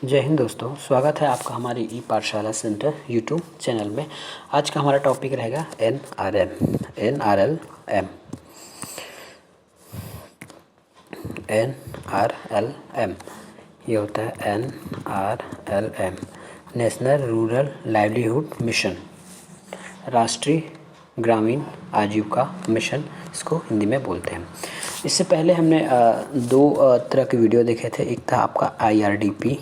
जय हिंद दोस्तों, स्वागत है आपका हमारी ई पाठशाला सेंटर यूट्यूब चैनल में। आज का हमारा टॉपिक रहेगा NRLM। NRLM ये होता है NRLM, national rural livelihood mission, राष्ट्रीय ग्रामीण आजीविका मिशन इसको हिंदी में बोलते हैं। इससे पहले हमने दो तरह के वीडियो देखे थे। एक था आपका IRDP,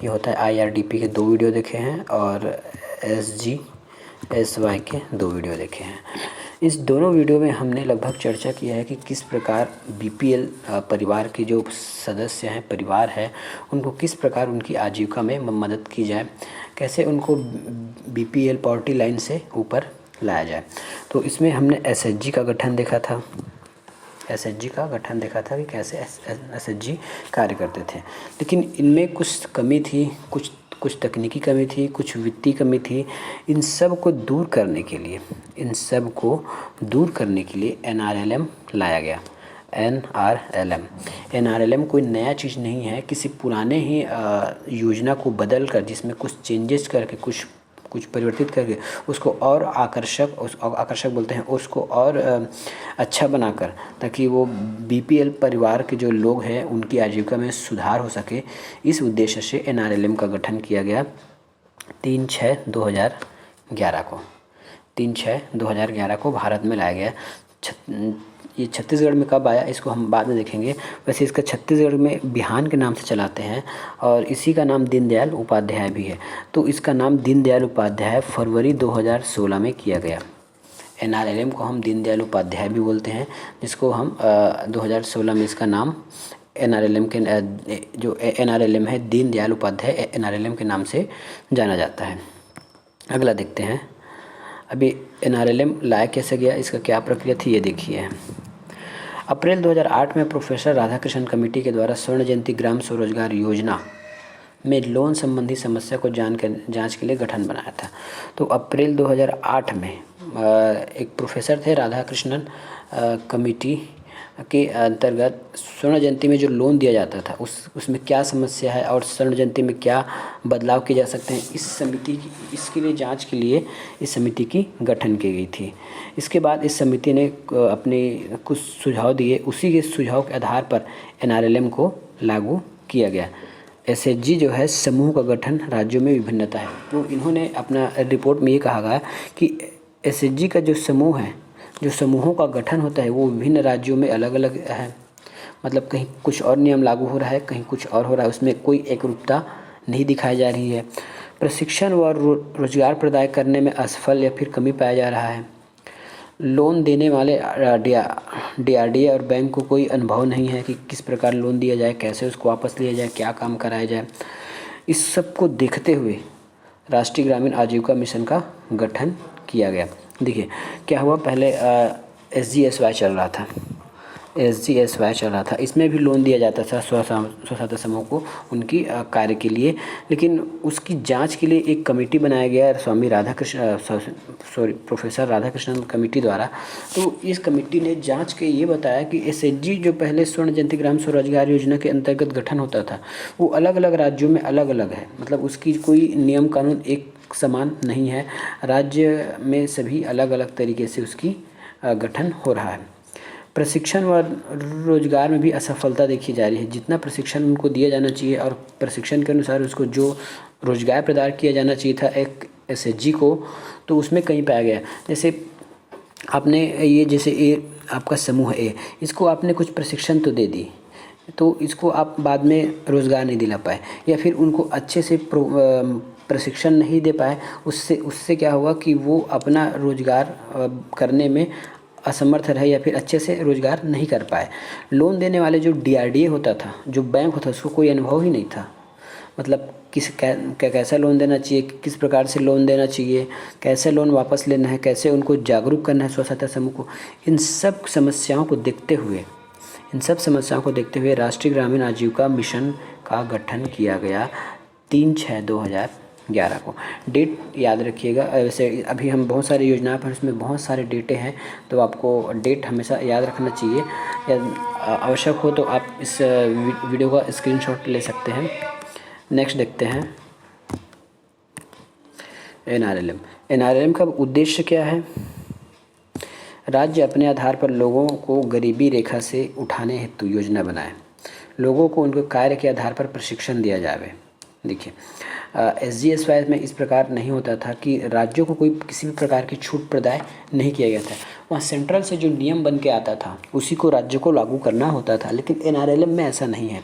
ये होता है IRDP के 2 वीडियो देखे हैं, और SGSY के 2 वीडियो देखे हैं। इस दोनों वीडियो में हमने लगभग चर्चा किया है कि किस प्रकार BPL परिवार के जो सदस्य हैं, परिवार है, उनको किस प्रकार उनकी आजीविका में मदद की जाए, कैसे उनको BPL पॉवर्टी लाइन से ऊपर लाया जाए। तो इसमें हमने SHG का गठन देखा था। SHG का गठन देखा था कि कैसे SHG कार्य करते थे, लेकिन इनमें कुछ कमी थी, कुछ तकनीकी कमी थी, कुछ वित्तीय कमी थी। इन सब को दूर करने के लिए NRLM लाया गया। NRLM कोई नया चीज़ नहीं है, किसी पुराने ही योजना को बदल कर, जिसमें कुछ चेंजेस करके, कुछ परिवर्तित करके उसको और आकर्षक बोलते हैं, उसको और अच्छा बनाकर, ताकि वो BPL परिवार के जो लोग हैं उनकी आजीविका में सुधार हो सके। इस उद्देश्य से NRLM का गठन किया गया 3/6/2011 को भारत में लाया गया। ये छत्तीसगढ़ में कब आया इसको हम बाद में देखेंगे। वैसे इसका छत्तीसगढ़ में बिहान के नाम से चलाते हैं, और इसी का नाम दीनदयाल उपाध्याय भी है। तो इसका नाम दीनदयाल उपाध्याय फरवरी 2016 में किया गया। NRLM को हम दीनदयाल उपाध्याय भी बोलते हैं, जिसको हम 2016 में इसका नाम NRLM के जो NRLM है, दीनदयाल उपाध्याय NRLM के नाम से जाना जाता है। अगला देखते हैं। अभी NRLM लाया कैसे गया, इसका क्या प्रक्रिया थी, ये देखिए। अप्रैल 2008 में प्रोफेसर राधाकृष्णन कमेटी के द्वारा स्वर्ण जयंती ग्राम स्वरोजगार योजना में लोन संबंधी समस्या को जांच के लिए गठन बनाया था। तो अप्रैल 2008 में एक प्रोफेसर थे राधाकृष्णन कमेटी के अंतर्गत स्वर्ण जयंती में जो लोन दिया जाता था उसमें क्या समस्या है और स्वर्ण जयंती में क्या बदलाव किए जा सकते हैं, इसके लिए जांच के लिए इस समिति की गठन की गई थी। इसके बाद इस समिति ने अपने कुछ सुझाव दिए, उसी के सुझाव के आधार पर NRLM को लागू किया गया। SHG जो है, समूह का गठन राज्यों में विभिन्नता है। तो इन्होंने अपना रिपोर्ट में ये कहा गया कि SHG का जो समूह है, जो समूहों का गठन होता है, वो विभिन्न राज्यों में अलग अलग है। मतलब कहीं कुछ और नियम लागू हो रहा है, कहीं कुछ और हो रहा है, उसमें कोई एकरूपता नहीं दिखाई जा रही है। प्रशिक्षण व रोजगार प्रदान करने में असफल या फिर कमी पाया जा रहा है। लोन देने वाले DRDA और बैंक को कोई अनुभव नहीं है कि किस प्रकार लोन दिया जाए, कैसे उसको वापस लिया जाए, क्या काम कराया जाए। इस सब को देखते हुए राष्ट्रीय ग्रामीण आजीविका मिशन का गठन किया गया। देखिए क्या हुआ, पहले SGSY चल रहा था। इसमें भी लोन दिया जाता था स्व-सहायता समूह को उनकी कार्य के लिए, लेकिन उसकी जांच के लिए एक कमेटी बनाया गया प्रोफेसर राधाकृष्णन कमेटी द्वारा। तो इस कमेटी ने जांच के ये बताया कि SHG जो पहले स्वर्ण जयंती ग्राम स्वरोजगार योजना के अंतर्गत गठन होता था, वो अलग अलग राज्यों में अलग अलग है। मतलब उसकी कोई नियम कानून एक समान नहीं है, राज्य में सभी अलग अलग तरीके से उसकी गठन हो रहा है। प्रशिक्षण व रोजगार में भी असफलता देखी जा रही है। जितना प्रशिक्षण उनको दिया जाना चाहिए और प्रशिक्षण के अनुसार उसको जो रोजगार प्रदान किया जाना चाहिए था एक SHG को, तो उसमें कहीं पाया गया। जैसे आपने ये आपका समूह A, इसको आपने कुछ प्रशिक्षण तो दे दी, तो इसको आप बाद में रोज़गार नहीं दिला पाए, या फिर उनको अच्छे से प्रशिक्षण नहीं दे पाए। उससे क्या हुआ कि वो अपना रोजगार करने में असमर्थ रहे, या फिर अच्छे से रोजगार नहीं कर पाए। लोन देने वाले जो DRDA होता था, जो बैंक होता, उसको कोई अनुभव ही नहीं था। मतलब कैसा लोन देना चाहिए, किस प्रकार से लोन देना चाहिए, कैसे लोन वापस लेना है, कैसे उनको जागरूक करना है स्व-सहायता समूह को। इन सब समस्याओं को देखते हुए राष्ट्रीय ग्रामीण आजीविका मिशन का गठन किया गया 3/6/2011 को। डेट याद रखिएगा। वैसे अभी हम बहुत सारी योजनाएं पर, उसमें बहुत सारे डेटे हैं, तो आपको डेट हमेशा याद रखना चाहिए। या आवश्यक हो तो आप इस वीडियो का स्क्रीनशॉट ले सकते हैं। नेक्स्ट देखते हैं एनआरएलएम। एनआरएलएम का उद्देश्य क्या है? राज्य अपने आधार पर लोगों को गरीबी रेखा से उठाने हेतु योजना बनाए। लोगों को उनके कार्य के आधार पर प्रशिक्षण दिया जाए। देखिए SGSY में इस प्रकार नहीं होता था कि राज्यों को कोई किसी भी प्रकार की छूट प्रदान नहीं किया गया था। वहाँ सेंट्रल से जो नियम बन के आता था उसी को राज्य को लागू करना होता था, लेकिन एनआरएलएम में ऐसा नहीं है।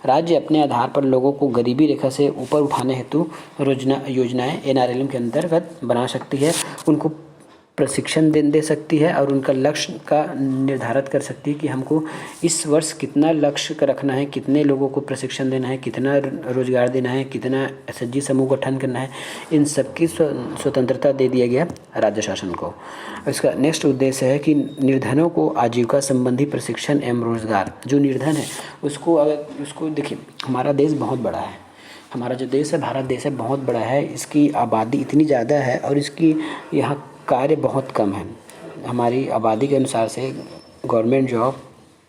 राज्य अपने आधार पर लोगों को गरीबी रेखा से ऊपर उठाने हेतु योजनाएं एनआरएलएम के अंतर्गत बना सकती है, उनको प्रशिक्षण दे सकती है और उनका लक्ष्य का निर्धारित कर सकती है कि हमको इस वर्ष कितना लक्ष्य का रखना है, कितने लोगों को प्रशिक्षण देना है, कितना रोजगार देना है, कितना SHG समूह गठन करना है। इन सब की स्वतंत्रता दे दिया गया राज्य शासन को। इसका नेक्स्ट उद्देश्य है कि निर्धनों को आजीविका संबंधी प्रशिक्षण एवं रोजगार। जो निर्धन है उसको देखिए, हमारा देश बहुत बड़ा है, हमारा जो देश है भारत देश है बहुत बड़ा है, इसकी आबादी इतनी ज़्यादा है और इसकी यहाँ कार्य बहुत कम है। हमारी आबादी के अनुसार से गवर्नमेंट जॉब,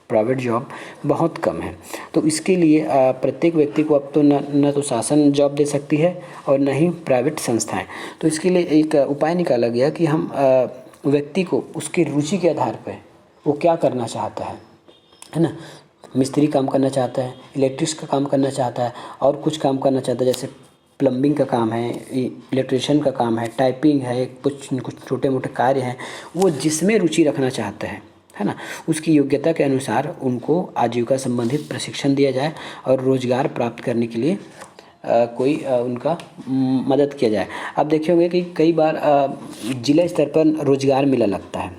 प्राइवेट जॉब बहुत कम है। तो इसके लिए प्रत्येक व्यक्ति को अब तो न तो शासन जॉब दे सकती है और न ही प्राइवेट संस्थाएं। तो इसके लिए एक उपाय निकाला गया कि हम व्यक्ति को उसकी रुचि के आधार पर वो क्या करना चाहता है ना। मिस्त्री काम करना चाहता है, इलेक्ट्रिक्स का काम करना चाहता है और कुछ काम करना चाहता है, जैसे प्लम्बिंग का काम है, इलेक्ट्रिशियन का काम है, टाइपिंग है, कुछ छोटे मोटे कार्य हैं। वो जिसमें रुचि रखना चाहता है ना, उसकी योग्यता के अनुसार उनको आजीविका संबंधित प्रशिक्षण दिया जाए और रोजगार प्राप्त करने के लिए उनका मदद किया जाए। अब देखे होंगे कि कई बार जिला स्तर पर रोजगार मेला लगता है,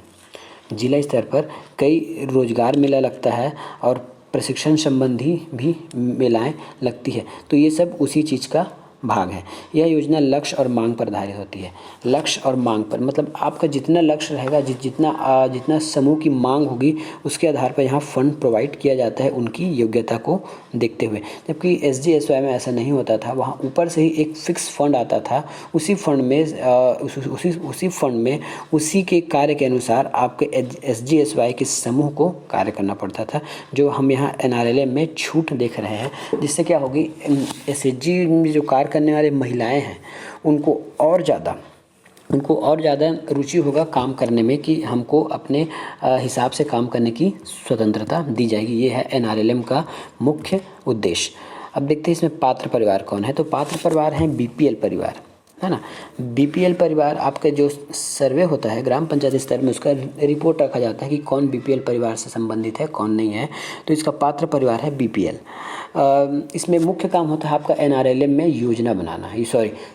जिला स्तर पर कई रोजगार मेला लगता है और प्रशिक्षण संबंधी भी मेलाएं लगती है। तो ये सब उसी चीज़ का भाग है। यह योजना लक्ष्य और मांग पर आधारित होती है। लक्ष्य और मांग पर मतलब आपका जितना लक्ष्य रहेगा, जितना समूह की मांग होगी उसके आधार पर यहाँ फंड प्रोवाइड किया जाता है उनकी योग्यता को देखते हुए। जबकि SGSY में ऐसा नहीं होता था, वहाँ ऊपर से ही एक फिक्स फंड आता था। उसी फंड में उसी के कार्य के अनुसार आपके SGSY के समूह को कार्य करना पड़ता था, जो हम यहाँ NRLM में छूट देख रहे हैं। जिससे क्या होगी, SHG में जो कार्य करने वाले महिलाएं हैं उनको और ज़्यादा रुचि होगा काम करने में कि हमको अपने हिसाब से काम करने की स्वतंत्रता दी जाएगी। ये है NRLM का मुख्य उद्देश्य। अब देखते हैं इसमें पात्र परिवार कौन है। तो पात्र परिवार हैं BPL परिवार, है ना। BPL परिवार आपका जो सर्वे होता है ग्राम पंचायत स्तर में, उसका रिपोर्ट रखा जाता है कि कौन BPL परिवार से संबंधित है, कौन नहीं है। तो इसका पात्र परिवार है BPL। इसमें मुख्य काम होता है आपका NRLM में योजना बनाना,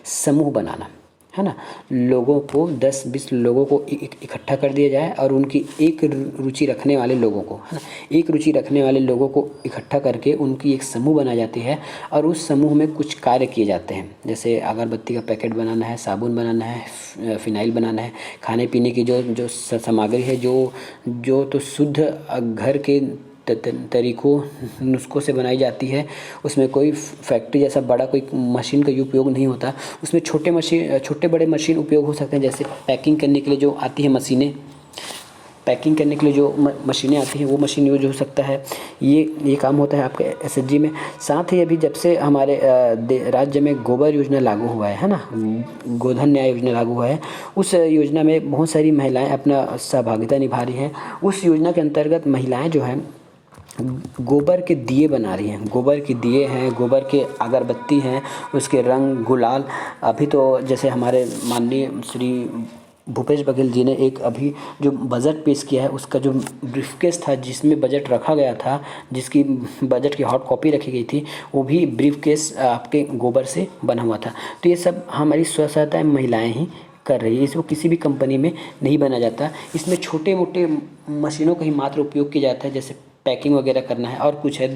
समूह बनाना, है ना। लोगों को 10-20 लोगों को इकट्ठा कर दिया जाए और उनकी एक रुचि रखने वाले लोगों को, है ना, एक रुचि रखने वाले लोगों को इकट्ठा करके उनकी एक समूह बनाई जाती है और उस समूह में कुछ कार्य किए जाते हैं। जैसे अगरबत्ती का पैकेट बनाना है, साबुन बनाना है, फिनाइल बनाना है, खाने पीने की जो सामग्री है, जो तो शुद्ध घर के तरीकों नुस्खों से बनाई जाती है। उसमें कोई फैक्ट्री जैसा बड़ा कोई मशीन का उपयोग नहीं होता। उसमें छोटे बड़े मशीन उपयोग हो सकते हैं, जैसे पैकिंग करने के लिए जो आती है मशीनें, पैकिंग करने के लिए जो मशीनें आती हैं वो मशीन यूज हो सकता है। ये काम होता है आपके SHG में। साथ ही अभी जब से हमारे राज्य में गोबर योजना लागू हुआ है ना, गोधन न्याय योजना लागू हुआ है, उस योजना में बहुत सारी महिलाएं अपना सहभागिता निभा रही हैं। उस योजना के अंतर्गत महिलाएं जो हैं गोबर के दिए बना रही हैं। गोबर के दिए हैं, गोबर के अगरबत्ती हैं, उसके रंग गुलाल। अभी तो जैसे हमारे माननीय श्री भूपेश बघेल जी ने एक अभी जो बजट पेश किया है, उसका जो ब्रीफकेस था जिसमें बजट रखा गया था, जिसकी बजट की हॉट कॉपी रखी गई थी, वो भी ब्रीफकेस आपके गोबर से बना हुआ था। तो ये सब हमारी स्वसहायता महिलाएं ही कर रही है। इसको किसी भी कंपनी में नहीं बना जाता। इसमें छोटे मोटे मशीनों का ही मात्र उपयोग किया जाता है, जैसे पैकिंग वगैरह करना है और कुछ है,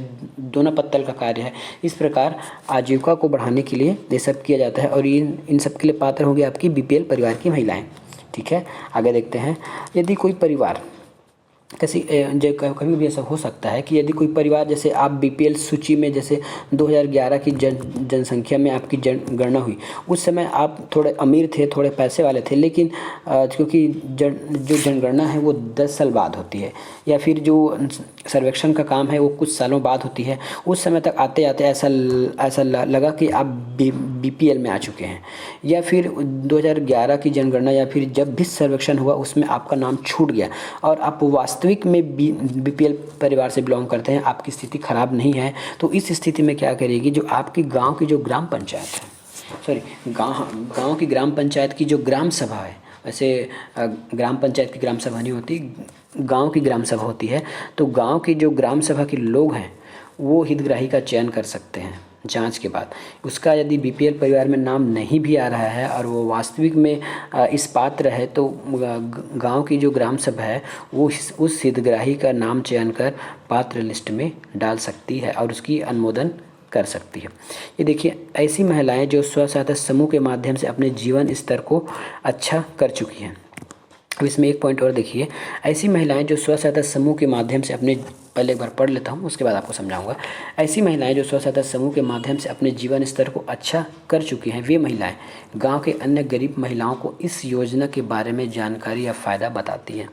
दोना पत्तल का कार्य है। इस प्रकार आजीविका को बढ़ाने के लिए ये सब किया जाता है और इन सब के लिए पात्र होगी आपकी BPL परिवार की महिलाएं। ठीक है, आगे देखते हैं। यदि कोई परिवार कभी भी ऐसा हो सकता है कि यदि कोई परिवार, जैसे आप BPL सूची में, जैसे 2011 की जनसंख्या में आपकी गणना हुई, उस समय आप थोड़े अमीर थे, थोड़े पैसे वाले थे, लेकिन क्योंकि जो जनगणना है वो 10 साल बाद होती है, या फिर जो सर्वेक्षण का काम है वो कुछ सालों बाद होती है, उस समय तक आते आते ऐसा लगा कि आप बीपीएल में आ चुके हैं, या फिर 2011 की जनगणना या फिर जब भी सर्वेक्षण हुआ उसमें आपका नाम छूट गया और आप वास्तविक में बीपीएल परिवार से बिलोंग करते हैं, आपकी स्थिति खराब नहीं है, तो इस स्थिति में क्या करेगी, जो आपकी गाँव की जो ग्राम पंचायत है, सॉरी गाँव की ग्राम पंचायत की जो ग्राम सभा है, वैसे ग्राम पंचायत की ग्राम सभा नहीं होती, गांव की ग्राम सभा होती है, तो गांव की जो ग्राम सभा के लोग हैं वो हितग्राही का चयन कर सकते हैं जांच के बाद। उसका यदि बीपीएल परिवार में नाम नहीं भी आ रहा है और वो वास्तविक में इस पात्र है, तो गांव की जो ग्राम सभा है वो उस हितग्राही का नाम चयन कर पात्र लिस्ट में डाल सकती है और उसकी अनुमोदन कर सकती है। ये देखिए, ऐसी महिलाएं जो स्व सहायता समूह के माध्यम से अपने जीवन स्तर को अच्छा कर चुकी हैं। अब इसमें एक पॉइंट और देखिए, ऐसी महिलाएं जो स्व सहायता समूह के माध्यम से अपने, पहले एक बार पढ़ लेता हूँ उसके बाद आपको समझाऊंगा। ऐसी महिलाएं जो स्व सहायता समूह के माध्यम से अपने जीवन स्तर को अच्छा कर चुकी हैं, वे महिलाएं गांव के अन्य गरीब महिलाओं को इस योजना के बारे में जानकारी या फ़ायदा बताती हैं।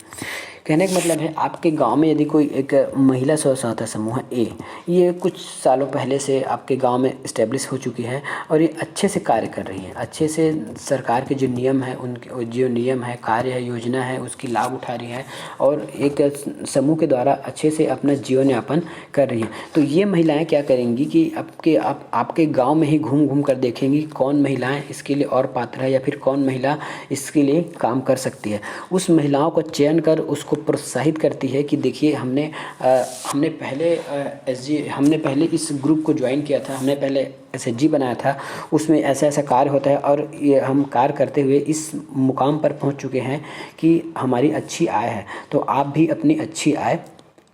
कहने का मतलब है, आपके गांव में यदि कोई एक महिला स्व सहायता समूह है ए, ये कुछ सालों पहले से आपके गांव में इस्टेब्लिश हो चुकी है और ये अच्छे से कार्य कर रही है, अच्छे से सरकार के जो नियम है, उनके जो नियम है, कार्य है, योजना है, उसकी लाभ उठा रही है और एक समूह के द्वारा अच्छे से अपना जीवन यापन कर रही हैं। तो ये महिलाएं क्या करेंगी कि आपके गाँव में ही घूम घूम कर देखेंगी कौन महिलाएँ इसके लिए और पात्र है या फिर कौन महिला इसके लिए काम कर सकती है। उस महिलाओं को चयन कर उसको प्रोत्साहित करती है कि देखिए, हमने पहले इस ग्रुप को ज्वाइन किया था, हमने पहले एसएचजी बनाया था, उसमें ऐसा ऐसा कार्य होता है और ये हम कार्य करते हुए इस मुकाम पर पहुंच चुके हैं कि हमारी अच्छी आय है, तो आप भी अपनी अच्छी आय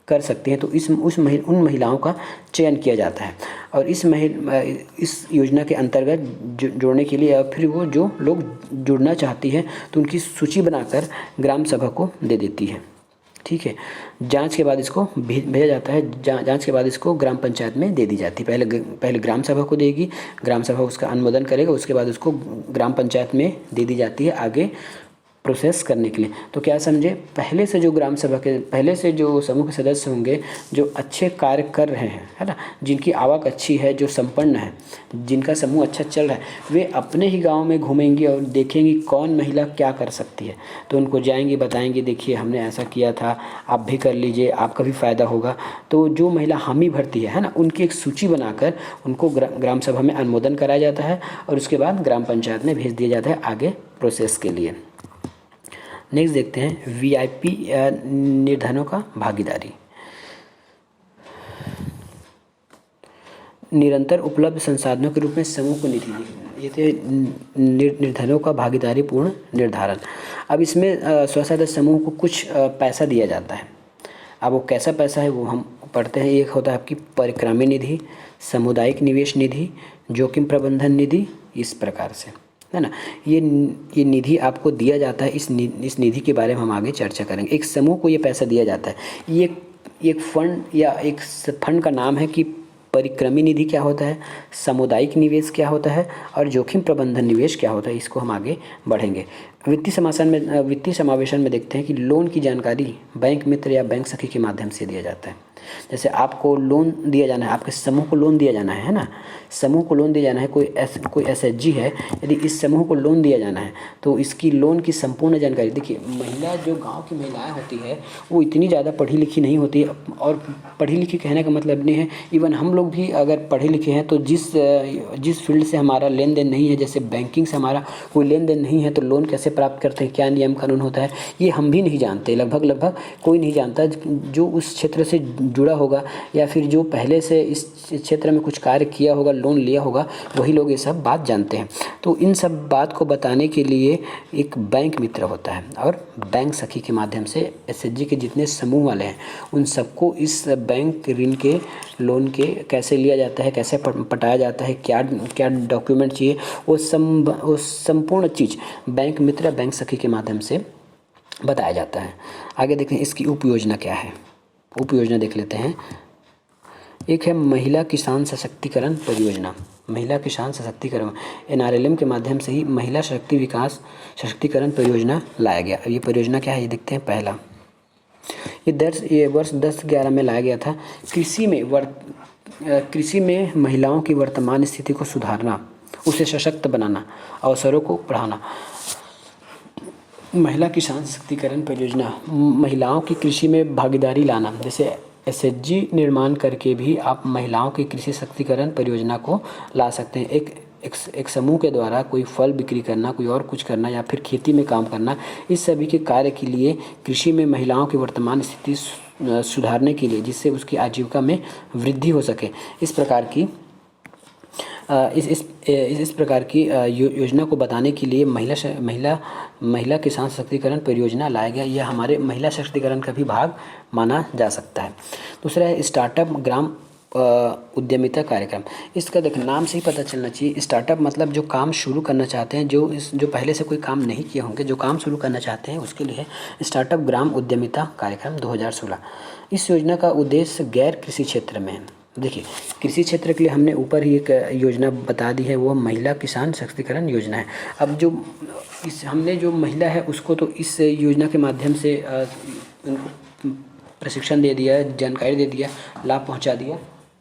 कर सकते हैं। तो उन महिलाओं का चयन किया जाता है और इस योजना के अंतर्गत जोड़ने के लिए, और फिर वो जो लोग जुड़ना चाहती हैं तो उनकी सूची बनाकर ग्राम सभा को दे देती है। ठीक है, जांच के बाद इसको भेजा जाता है, जांच के बाद इसको ग्राम पंचायत में दे दी जाती है। पहले ग्राम सभा को देगी, ग्राम सभा उसका अनुमोदन करेगा, उसके बाद उसको ग्राम पंचायत में दे दी जाती है आगे प्रोसेस करने के लिए। तो क्या समझे, पहले से जो समूह के सदस्य होंगे जो अच्छे कार्य कर रहे हैं, है ना, जिनकी आवक अच्छी है, जो संपन्न है, जिनका समूह अच्छा चल रहा है, वे अपने ही गांव में घूमेंगी और देखेंगी कौन महिला क्या कर सकती है, तो उनको जाएंगी, बताएंगे देखिए हमने ऐसा किया था, आप भी कर लीजिए, आपका भी फ़ायदा होगा। तो जो महिला हामी भरती है ना, उनकी एक सूची बनाकर उनको ग्राम सभा में अनुमोदन कराया जाता है और उसके बाद ग्राम पंचायत में भेज दिया जाता है आगे प्रोसेस के लिए। नेक्स्ट देखते हैं वीआईपी निर्धनों का भागीदारी। निरंतर उपलब्ध संसाधनों के रूप में समूह को निधि, ये थे निर्धनों का भागीदारी पूर्ण निर्धारण। अब इसमें स्व सहायता समूह को कुछ पैसा दिया जाता है। अब वो कैसा पैसा है वो हम पढ़ते हैं। एक होता है आपकी परिक्रमी निधि, सामुदायिक निवेश निधि, जोखिम प्रबंधन निधि, इस प्रकार से, है ना। ये निधि आपको दिया जाता है। इस निधि के बारे में हम आगे चर्चा करेंगे। एक समूह को ये पैसा दिया जाता है। ये एक फंड या एक फंड का नाम है कि परिक्रमी निधि क्या होता है, सामुदायिक निवेश क्या होता है और जोखिम प्रबंधन निवेश क्या होता है, इसको हम आगे बढ़ेंगे। वित्तीय समावेशन में देखते हैं कि लोन की जानकारी बैंक मित्र या बैंक सखी के माध्यम से दिया जाता है। जैसे आपको लोन दिया जाना है, आपके समूह को लोन दिया जाना है ना, समूह को लोन दिया जाना है, कोई एसएचजी है, यदि इस समूह को लोन दिया जाना है तो इसकी लोन की संपूर्ण जानकारी, देखिए महिला जो गांव की महिलाएं होती है वो इतनी ज़्यादा पढ़ी लिखी नहीं होती, और पढ़ी लिखी कहने का मतलब नहीं है, इवन हम लोग भी अगर पढ़े लिखे हैं तो जिस फील्ड से हमारा लेन देन नहीं है, जैसे बैंकिंग से हमारा कोई लेन देन नहीं है, तो लोन कैसे प्राप्त करते हैं, क्या नियम कानून होता है, ये हम भी नहीं जानते, लगभग कोई नहीं जानता। जो उस क्षेत्र से जुड़ा होगा या फिर जो पहले से इस क्षेत्र में कुछ कार्य किया होगा, लोन लिया होगा, वही लोग ये सब बात जानते हैं। तो इन सब बात को बताने के लिए एक बैंक मित्र होता है और बैंक सखी के माध्यम से एसएचजी के जितने समूह वाले हैं उन सबको इस बैंक ऋण के लोन के कैसे लिया जाता है, कैसे पटाया जाता है, क्या डॉक्यूमेंट चाहिए, वो संपूर्ण चीज़ बैंक मित्र बैंक सखी के माध्यम से बताया जाता है। आगे देखते हैं इसकी उप योजना क्या है। उप योजना देख लेते हैं। एक है महिला किसान सशक्तिकरण परियोजना। महिला किसान सशक्तिकरण NRLM के माध्यम से ही महिला सशक्तिकरण परियोजना लाया गया। अब ये परियोजना क्या है ये देखते हैं। पहला, ये वर्ष 10-11 में लाया गया था। कृषि में महिलाओं की वर्तमान स्थिति को सुधारना, उसे सशक्त बनाना, अवसरों को बढ़ाना। महिला किसान सशक्तिकरण परियोजना, महिलाओं की कृषि में भागीदारी लाना। जैसे एसएचजी निर्माण करके भी आप महिलाओं की कृषि सशक्तिकरण परियोजना को ला सकते हैं। एक समूह के द्वारा कोई फल बिक्री करना, कोई और कुछ करना, या फिर खेती में काम करना, इस सभी के कार्य के लिए कृषि में महिलाओं की वर्तमान स्थिति सुधारने के लिए, जिससे उसकी आजीविका में वृद्धि हो सके, इस प्रकार की योजना को बताने के लिए महिला किसान सशक्तिकरण परियोजना लाया गया। यह हमारे महिला सशक्तिकरण का भी भाग माना जा सकता है। दूसरा है स्टार्टअप ग्राम उद्यमिता कार्यक्रम। इसका देख नाम से ही पता चलना चाहिए। स्टार्टअप मतलब जो काम शुरू करना चाहते हैं, जो पहले से कोई काम नहीं किए होंगे, जो काम शुरू करना चाहते हैं, उसके लिए स्टार्टअप ग्राम उद्यमिता कार्यक्रम 2016। इस योजना का उद्देश्य गैर कृषि क्षेत्र में है। देखिए, कृषि क्षेत्र के लिए हमने ऊपर ही एक योजना बता दी है, वो महिला किसान सशक्तिकरण योजना है। अब हमने जो महिला है उसको तो इस योजना के माध्यम से उनको प्रशिक्षण दे दिया, जानकारी दे दिया, लाभ पहुंचा दिया,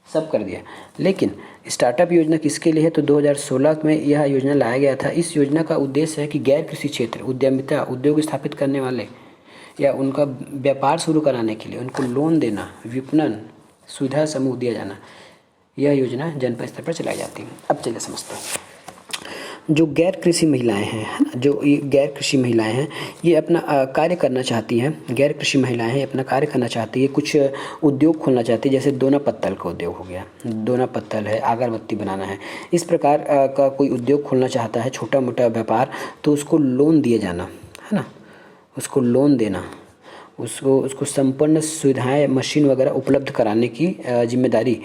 सब कर दिया। लेकिन स्टार्टअप योजना किसके लिए है? तो 2016 में यह योजना लाया गया था। इस योजना का उद्देश्य है कि गैर कृषि क्षेत्र उद्यमिता, उद्योग स्थापित करने वाले या उनका व्यापार शुरू कराने के लिए उनको लोन देना, विपणन सुविधा समूह दिया जाना। यह योजना जनपद स्तर पर चलाई जाती है। अब चलिए समझते हैं। जो गैर कृषि महिलाएं हैं, है ना, जो ये गैर कृषि महिलाएं हैं, ये अपना कार्य करना चाहती हैं। गैर कृषि महिलाएं हैं, अपना कार्य करना चाहती है, कुछ उद्योग खोलना चाहती है। जैसे दोना पत्तल का उद्योग हो गया, दोना पत्तल है, अगरबत्ती बनाना है, इस प्रकार का कोई उद्योग खोलना चाहता है, छोटा मोटा व्यापार, तो उसको लोन दिया जाना, है ना, उसको लोन देना, उसको संपूर्ण सुविधाएं, मशीन वगैरह उपलब्ध कराने की जिम्मेदारी,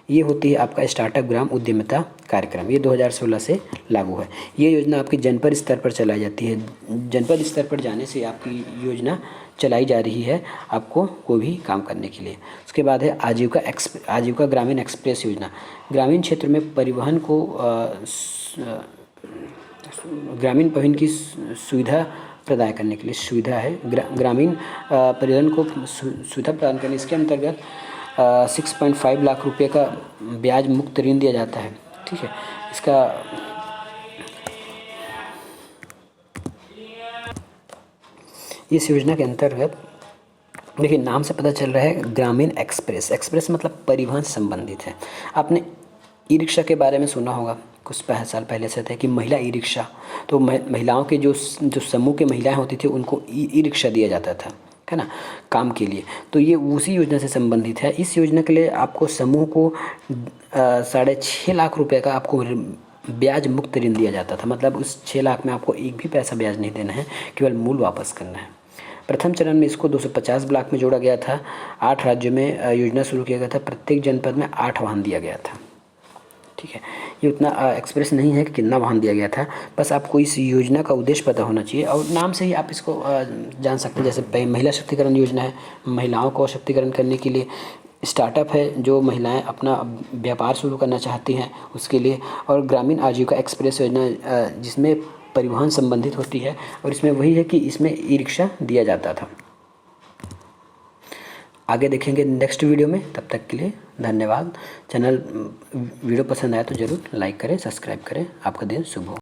ये होती है आपका स्टार्टअप ग्राम उद्यमिता कार्यक्रम। ये 2016 से लागू है। ये योजना आपकी जनपद स्तर पर चलाई जाती है। जनपद स्तर पर जाने से आपकी योजना चलाई जा रही है, आपको कोई भी काम करने के लिए। उसके बाद है आजीविका ग्रामीण एक्सप्रेस योजना। ग्रामीण क्षेत्र में परिवहन को ग्रामीण परिवहन की सुविधा प्रदान करने के लिए, सुविधा है ग्रामीण परिवहन को सुविधा प्रदान करने। इसके अंतर्गत 6.5 लाख रुपए का ब्याज मुक्त ऋण दिया जाता है। ठीक है, इस योजना के अंतर्गत देखिए, नाम से पता चल रहा है ग्रामीण एक्सप्रेस मतलब परिवहन संबंधित है। आपने ई रिक्शा के बारे में सुना होगा, कुछ साल पहले से थे कि महिला ई रिक्शा, तो महिलाओं के जो समूह के महिलाएं होती थी उनको ई रिक्शा दिया जाता था, है ना, काम के लिए। तो ये उसी योजना से संबंधित है। इस योजना के लिए आपको समूह को 6.5 लाख रुपए का आपको ब्याज मुक्त ऋण दिया जाता था। मतलब उस 6 लाख में आपको एक भी पैसा ब्याज नहीं देना है, केवल मूल वापस करना है। प्रथम चरण में इसको 250 ब्लॉक में जोड़ा गया था। 8 राज्यों में योजना शुरू किया गया था। प्रत्येक जनपद में 8 वाहन दिया गया था। ठीक है, ये उतना एक्सप्रेस नहीं है कि कितना वाहन दिया गया था, बस आपको इस योजना का उद्देश्य पता होना चाहिए और नाम से ही आप इसको जान सकते हैं। जैसे महिला शक्तिकरण योजना है, महिलाओं को शक्तिकरण करने के लिए। स्टार्टअप है, जो महिलाएं अपना व्यापार शुरू करना चाहती हैं उसके लिए। और ग्रामीण आजीविका एक्सप्रेस योजना, जिसमें परिवहन संबंधित होती है, और इसमें वही है कि इसमें ई रिक्शा दिया जाता था। आगे देखेंगे नेक्स्ट वीडियो में, तब तक के लिए धन्यवाद। वीडियो पसंद आया तो ज़रूर लाइक करें, सब्सक्राइब करें। आपका दिन शुभ हो।